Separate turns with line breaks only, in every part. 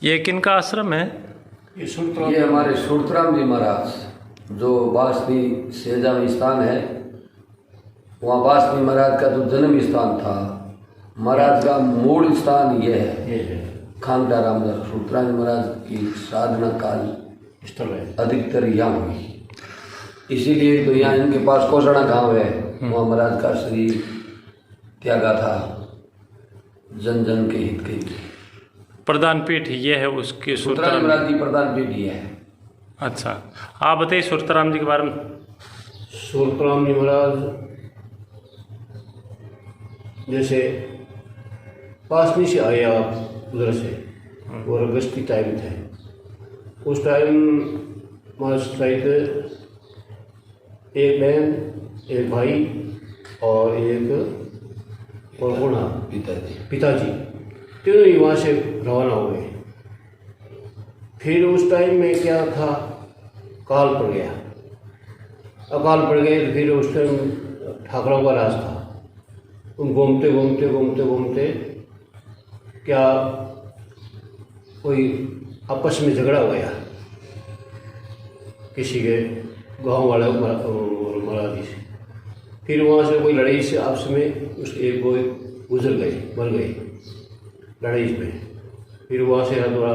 ये किनका आश्रम है?
ये हमारे सुरतराम जी महाराज, जो बासनी सेजा में स्थान है, वहाँ बासनी महाराज का जो जन्म स्थान था, महाराज का मूल स्थान ये है। खांगटा रामदास सुरतराम जी महाराज की साधना काल स्थल है, अधिकतर यहाँ हुई। इसीलिए तो यहाँ इनके पास कोसड़ा गांव है, वहाँ महाराज का शरीर त्यागा था जन जन के हित के लिए।
प्रधान पीठ ये है उसके
सुरतराम महाराज की प्रधान पीठ ये है।
अच्छा, आप बताइए सुरतराम जी के बारे में।
सुरतराम जी महाराज जैसे पासनी से आए आप उधर से, और अगस्ती टाइम थे, उस टाइम हमारे शायद एक बहन, एक भाई और एक पिताजी तीनों ही वहाँ से रवाना हो गए। फिर उस टाइम में क्या था, काल पड़ गया। अकाल पड़ गए तो फिर उस टाइम ठाकरों का राज था। उन घूमते घूमते घूमते घूमते क्या कोई आपस में झगड़ा हो गया किसी के गांव वाले और महाराज से। फिर वहाँ से कोई लड़ाई से आपस में उस एक कोई गुजर गए, मर गए लड़ाई में। फिर वहाँ से थोड़ा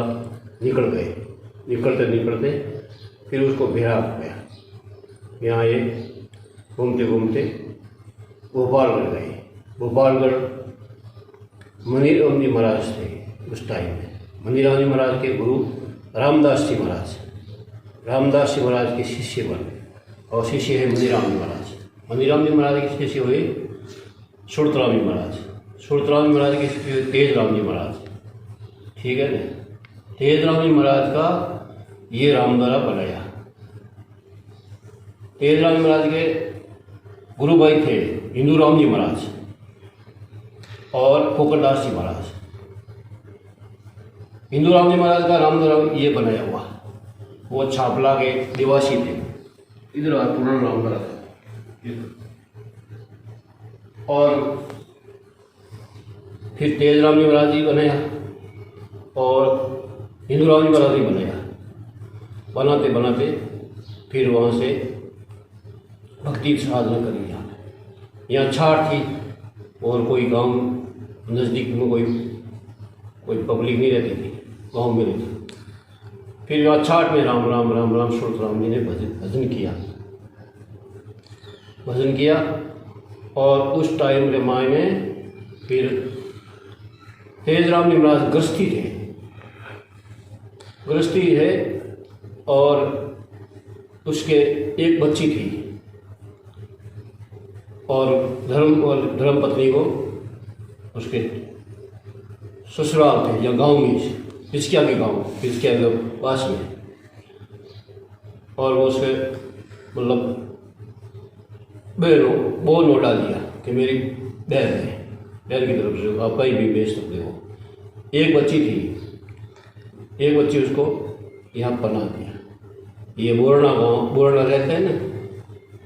निकल गए, निकलते निकलते फिर उसको बेड़ा हो गया। यहाँ ये घूमते घूमते गोपालगढ़ गए। गोपालगढ़ मनीराम जी महाराज थे उस टाइम में। मनीराम जी महाराज के गुरु रामदास जी महाराज, रामदास जी महाराज के शिष्य बने, और शिष्य है मनीराम जी महाराज। मनीराम जी महाराज के शिष्य हुए सुरतराम जी महाराज। सुरतराम जी महाराज के शिष्य हुए तेजराम जी महाराज। ठीक है ना। तेजराम जी महाराज का ये रामद्वारा बनाया। तेजराम जी महाराज के गुरु भाई थे हिंदू राम जी महाराज और फोकरदास जी महाराज। हिंदू राम जी महाराज का रामद्वारा ये बनाया हुआ, वो छापला के निवासी थे। इधर पुराना रामद्वारा था। और फिर तेजराम जी महाराज जी बनाया और हिंदू राम जी महाराज जी बनाया। बनाते बनाते फिर वहाँ से भक्ति साधना करी। यहाँ छाट थी और कोई गांव नज़दीक में कोई पब्लिक नहीं रहती थी, गांव में रहती। फिर यहाँ छाट में राम राम राम राम सुरतराम जी ने भजन किया। और उस टाइम रामायण में फिर तेजराम जी महाराज गृहस्थी है, और उसके एक बच्ची थी, और धर्म पत्नी को उसके ससुराल थे या गांव में, पिचकिया के गांव, पिचकिया के पास में। और वो उसके मतलब वो नोटा दिया कि मेरी बहन है, बहन की तरफ से आप कहीं भी बेच सकते हो। एक बच्ची थी, एक बच्ची उसको यहाँ पनाह दिया। ये बोरना गांव, बोरना रहते हैं ना,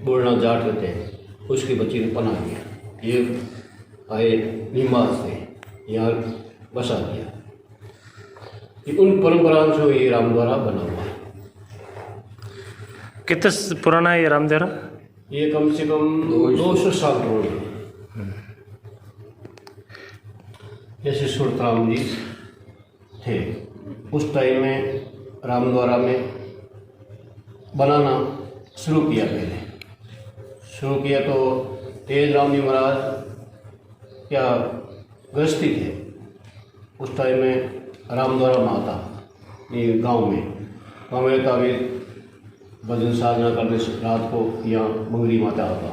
बोरना जाट रहते हैं, उसकी बच्ची ने पनाह दिया। ये आए निमाज से यहाँ बसा दिया। ये उन परंपराओं से ये रामद्वारा बना हुआ है।
कितना पुराना है ये रामद्वारा?
ये कम से कम 200 साल पुराना। जैसे सुरतराम जी थे उस टाइम में रामद्वारा में बनाना शुरू किया। पहले शुरू किया तो तेजराम जी महाराज क्या गृहस्थी थे उस टाइम में। रामद्वारा माता ये गांव में तो अभी भजन साधना करने से रात को यहाँ मंगरी माता होता।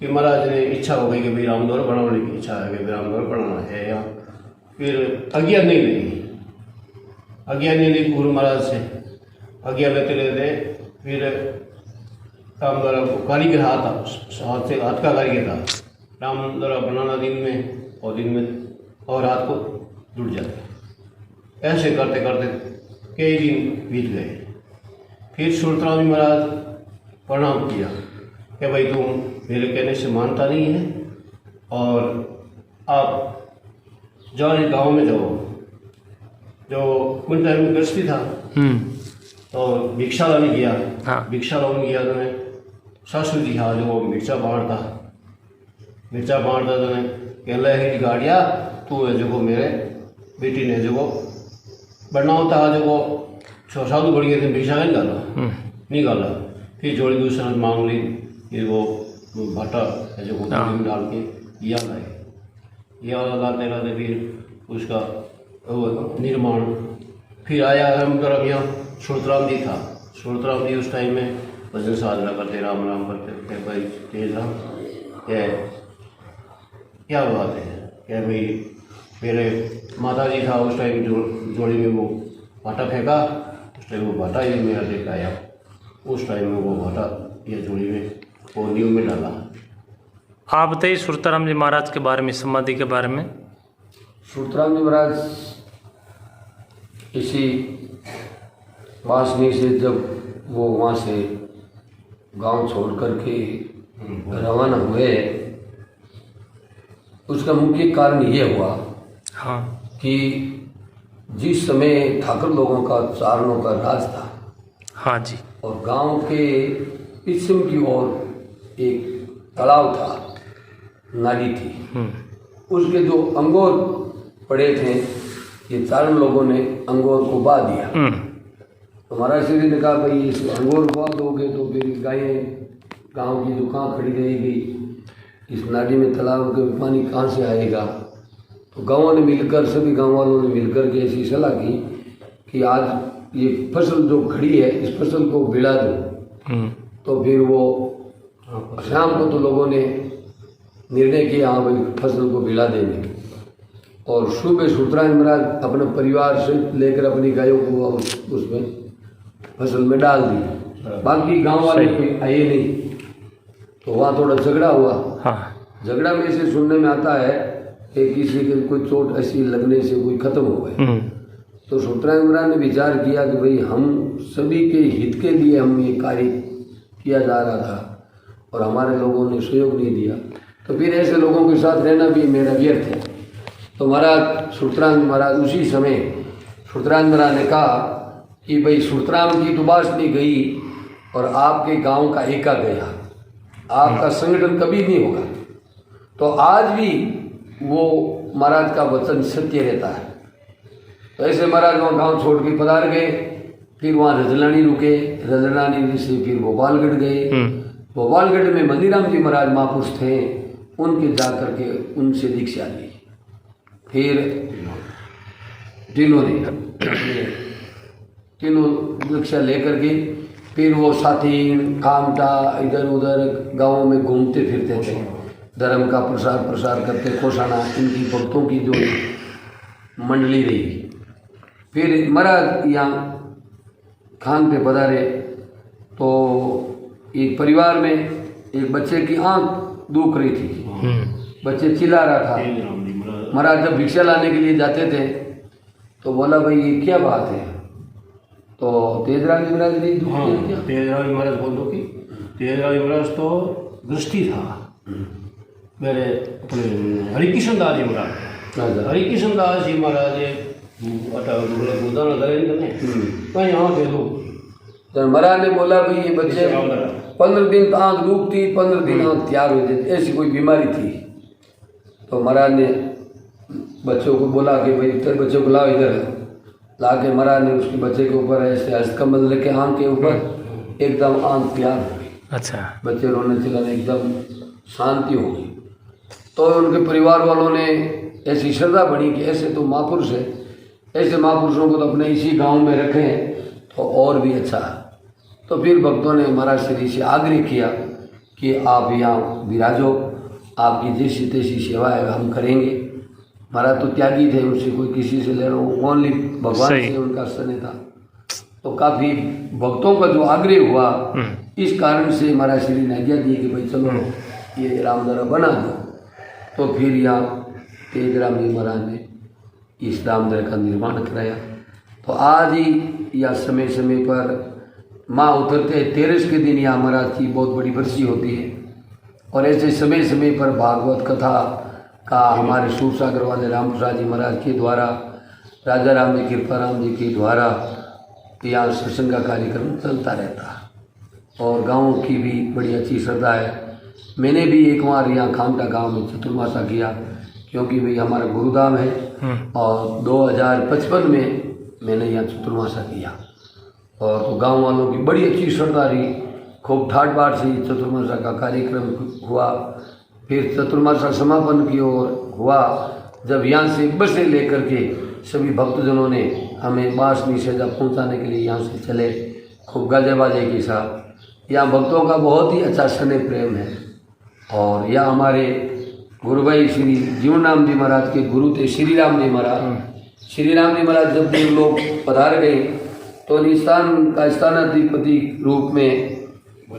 फिर महाराज ने इच्छा हो गई कि भाई रामद्वारा बनाने की इच्छा है कि रामद्वारा बनाना है यहाँ। फिर आज्ञा नहीं ली गुरु महाराज से। आज्ञा लेते लेते फिर रामद्वारा को कारीगर हाथ का कारीगर था। रामद्वारा बनाना दिन में और रात को जुड़ जाता। ऐसे करते करते कई दिन बीत गए। फिर सुरतराम जी महाराज प्रणाम किया कि भाई तुम मेरे कहने से मानता नहीं है, और आप जाओ गांव में जाओ, जो उन टाइम में गृहस्थी था तो भिक्षा लाने गया।
हाँ।
भिक्षा लाने गया तो मैं सासू जी हाँ जो मिर्चा बांटता तो ने कहला है गाड़िया तू है जो मेरे बेटी ने जो बढ़ना होता है जो छो साधु बढ़ गए थे भिक्षा नहीं गाला फिर जोड़ी दूसरा मांग ली फिर वो भट्टा है जो जोड़ी में डाल के या लाते लाते फिर उसका वो निर्माण फिर आया हम तरफ यहाँ सुरतराम जी था। सुरतराम जी उस टाइम में भजन साधना करते राम राम करते भाई तेज राम क्या बात है क्या भाई मेरे माता जी था उस टाइम जोड़ी में वो भाटा फेंका उस टाइम वो भाटा ही मेरा लेकर आया उस टाइम में वो भाटा ये जोड़ी में वो नींव में डाला।
आप बताइए सुरताराम जी महाराज के बारे में, समाधि के बारे में।
सुरतराम जी महाराज इसी वासनी से जब वो वहाँ से गांव छोड़ कर के रवाना हुए उसका मुख्य कारण ये हुआ
हाँ
कि जिस समय ठाकुर लोगों का चारणों का राज था
हाँ जी,
और गांव के पश्चिम की ओर एक तालाब था, नाली थी, उसके जो अंगोर पड़े थे ये चारण लोगों ने अंगोर को बहा दिया। तो महाराज श्री ने कहा भाई इस अंगोर बहा दोगे तो फिर गायें गांव की जो कहाँ खड़ी रहेगी, इस नाली में तालाब के पानी कहाँ से आएगा। तो गाँवों ने मिलकर सभी गाँव वालों ने मिलकर के ऐसी सलाह की कि आज ये फसल जो खड़ी है इस फसल को बिला दो। तो फिर वो शाम को तो लोगों ने निर्णय किया हाँ भाई फसल को बिला देंगे। और सुबह सुरतराम महाराज अपने परिवार से लेकर अपनी गायों को उसमें फसल में डाल दी। बाकी गांव वाले कोई आए नहीं तो वहाँ थोड़ा झगड़ा हुआ।
हाँ।
झगड़ा में से सुनने में आता है कि किसी के कोई चोट ऐसी लगने से कोई खत्म हो गए। तो सुरतराम महाराज ने विचार किया कि भाई हम सभी के हित के लिए हम ये कार्य किया जा रहा था और हमारे लोगों ने सहयोग नहीं दिया तो फिर ऐसे लोगों के साथ रहना भी मेरा व्यर्थ है। तो महाराज सुरतराम महाराज उसी समय सुरतराम महाराज ने कहा कि भाई सुरतराम की तो वासनी गई और आपके गांव का एका गया, आपका संगठन कभी नहीं होगा। तो आज भी वो महाराज का वचन सत्य रहता है। तो ऐसे महाराज वहाँ गांव छोड़ के पधार गए, फिर वहाँ रजलानी रुके, रजलानी से फिर भोपालगढ़ गए। भोपालगढ़ में मनीराम जी महाराज महापुरुष थे, उनके जा कर के उनसे दीक्षा ली। फिर तीनों दीक्षा लेकर के फिर वो साथी कामटा इधर उधर गाँवों में घूमते फिरते थे, धर्म का प्रसार करते। कोसाना इनकी भक्तों की जो मंडली रही। फिर महाराज यहाँ खान पे पधारे तो एक परिवार में एक बच्चे की आंख दुख रही थी, बच्चे चिल्ला रहा था। महाराज जब भिक्षा लाने के लिए जाते थे तो बोला भाई ये क्या बात है। तो तेजराज महाराज ने
तेजराज महाराज बोल दो कि तेजराज महाराज तो दृष्टि था मेरे अपने हरिकिशन दास जी महाराज। हरिकिशन दास जी महाराज कहीं यहाँ दे दो।
तो महाराज ने बोला भाई ये बच्चे 15 दिन आँख दुख थी, 15 दिन आँख तैयार हो जाती, ऐसी कोई बीमारी थी। तो महाराज ने बच्चों को बोला कि भाई तेरे बच्चों को लाओ इधर। ला के महाराज ने उसके बच्चे के ऊपर ऐसे हस्तकंबल लेके आँख के ऊपर एकदम आँख तैयार हो गई।
अच्छा।
बच्चे रोने चिल्लाने एकदम शांति हो गई। तो उनके परिवार वालों ने ऐसी श्रद्धा बनी कि ऐसे तो महापुरुष है, ऐसे महापुरुषों को तो अपने इसी गांव में रखें तो और भी अच्छा। तो फिर भक्तों ने महाराज श्री से आग्रह किया कि आप यहाँ विराजो, आपकी जैसी तैसी सेवा है हम करेंगे। महाराज तो त्यागी थे, उनसे कोई किसी से ले लो, ओनली भगवान से उनका स्नेह था। तो काफ़ी भक्तों का जो आग्रह हुआ इस कारण से महाराज श्री ने आज्ञा दी कि भाई चलो ये रामदरा बना दो। तो फिर यहाँ तेजराम जी महाराज ने इस रामदर का निर्माण कराया। तो आज ही या समय समय पर माँ उतरते तेरस के दिन यहाँ महाराज की बहुत बड़ी बरसी होती है। और ऐसे समय समय पर भागवत कथा का हमारे सूरसागर वाले राम प्रसाद जी महाराज के द्वारा राजा राम जी कृपाराम जी के द्वारा यहाँ सत्संग का कार्यक्रम चलता रहता है और गाँव की भी बड़ी अच्छी श्रद्धा है। मैंने भी एक बार यहाँ खानका गांव में चतुर्मासा किया क्योंकि भाई हमारा गुरुधाम है और 2055 में मैंने यहाँ चतुर्मासा किया और तो गांव वालों की बड़ी अच्छी श्रद्धा रही। खूब ठाट बाट से चतुर्मासा का कार्यक्रम हुआ। फिर चतुर्मासा समापन की ओर हुआ जब यहाँ से बसें लेकर के सभी भक्तजनों ने हमें बासनी सेजा पहुँचाने के लिए यहाँ से चले। खूब गाजे बाजे के साथ यहाँ भक्तों का बहुत ही अच्छा स्नेह प्रेम है। और यह हमारे गुरु भाई श्री जीवनराम जी महाराज के गुरु थे श्री राम जी महाराज। श्री राम जी महाराज जब ये लोग पधार गए तो स्थान का स्थानाधिपति रूप में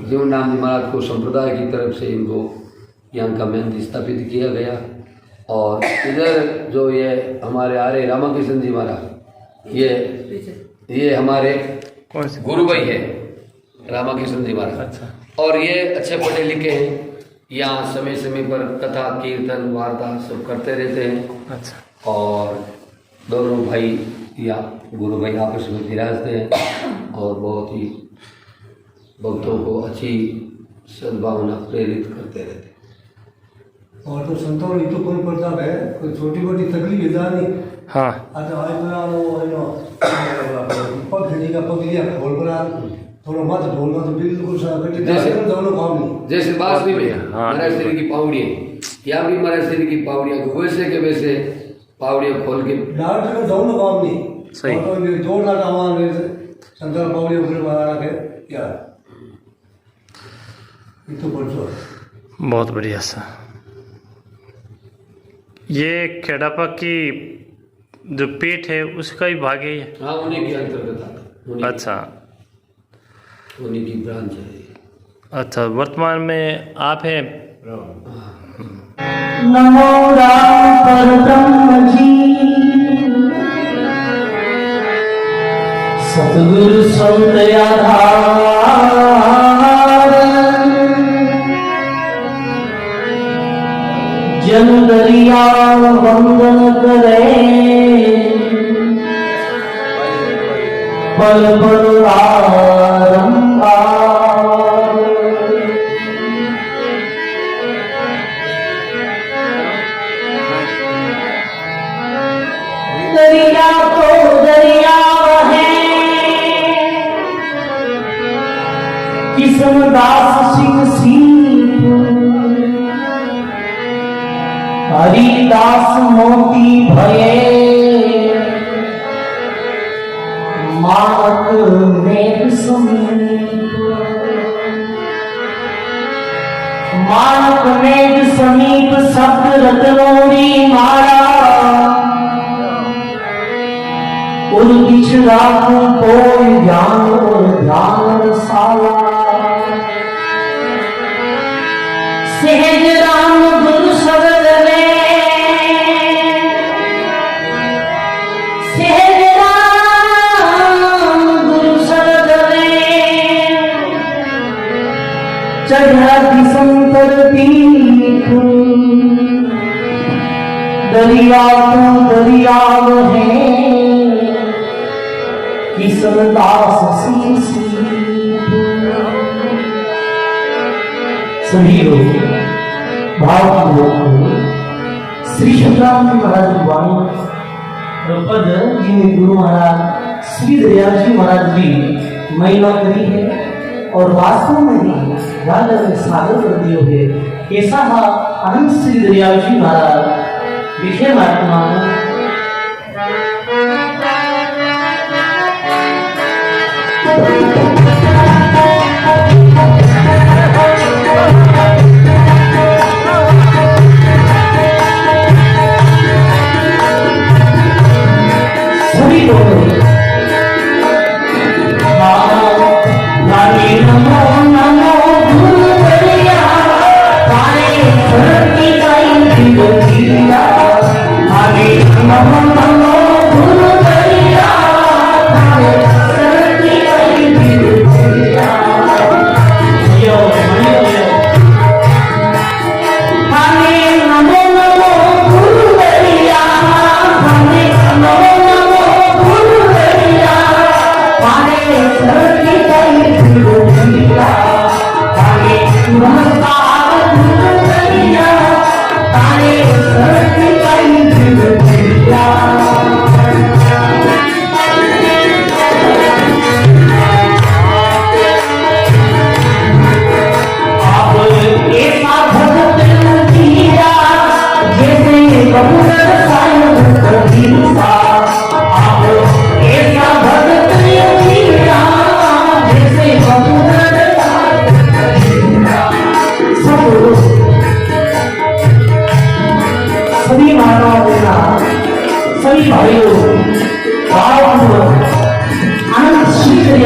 जीवनराम जी महाराज को संप्रदाय की तरफ से इनको यहाँ का महंत स्थापित किया गया। और इधर जो ये हमारे आर्य रामाकृष्ण जी महाराज ये हमारे गुरु भाई है रामाकृष्ण जी महाराज।
अच्छा।
और ये अच्छे पढ़े लिखे हैं। यहाँ समय समय पर कथा कीर्तन वार्ता सब करते रहते हैं।
अच्छा।
और दोनों भाई या गुरु भाई आपस में विराजते हैं और बहुत ही भक्तों को अच्छी सद्भावना प्रेरित करते रहते हैं।
और तो संतों ये तो कोई प्रताप है कोई छोटी मोटी तकलीफ है नहीं।
हाँ।
अच्छा आज पग का पग लिया खोल बना थोड़ा मत ढोलना तो बिल्कुल दोनों काम नहीं।
जैसे बांसुरी में महाराज श्री की पावड़ियाँ यहाँ भी महाराज श्री की पावड़ियाँ वैसे के वैसे पावड़ियाँ खोल के
डॉक्टर में दोनों काम नहीं।
सही।
तो जोड़ना काम संतर पावड़ियाँ ऊपर बना के क्या ये तो बढ़ो
बहुत बढ़िया सा। ये खेड़ापा की जो पीठ है उसका ही भाग है ये?
हाँ उन्हीं के अंतर्गत आता।
अच्छा।
उन्हीं की ब्रांच है।
अच्छा वर्तमान में आप हैं?
नमो राम परब्रह्म जी सतगुरु संत आधार जन दरिया वंदन करे पल पल आरंभार दरिया तो दरिया है किस्मदास सिंह सिंह हरिदास मोती भये मानक मेघ समीप मानक मेघ समीप शब्द रत्नोरी मारा उन बिछड़ा कोई ज्ञान और ध्यान साला सहज राम गुरु शब्द में सहज राम गुरु शब्द में चढ़ा दिसंतर पीठ दरिया तू दरिया है किसनदास सभी लोग भाव की लोग श्री शुभराम जी महाराज की वाणी पद जिन्हें गुरु महाराज श्री दयाल जी महाराज जी महिमा करी है और वास्तव में भी राजा ने सागर कर दियो है। ऐसा अनंत श्री दयाल जी महाराज विषय महात्मा सभी लोग नमो नमो गुरु दरिया तारे धरती काई दिया नमो नमो गुरु दरिया तारे धरती काई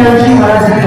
दयाल जी महाराज की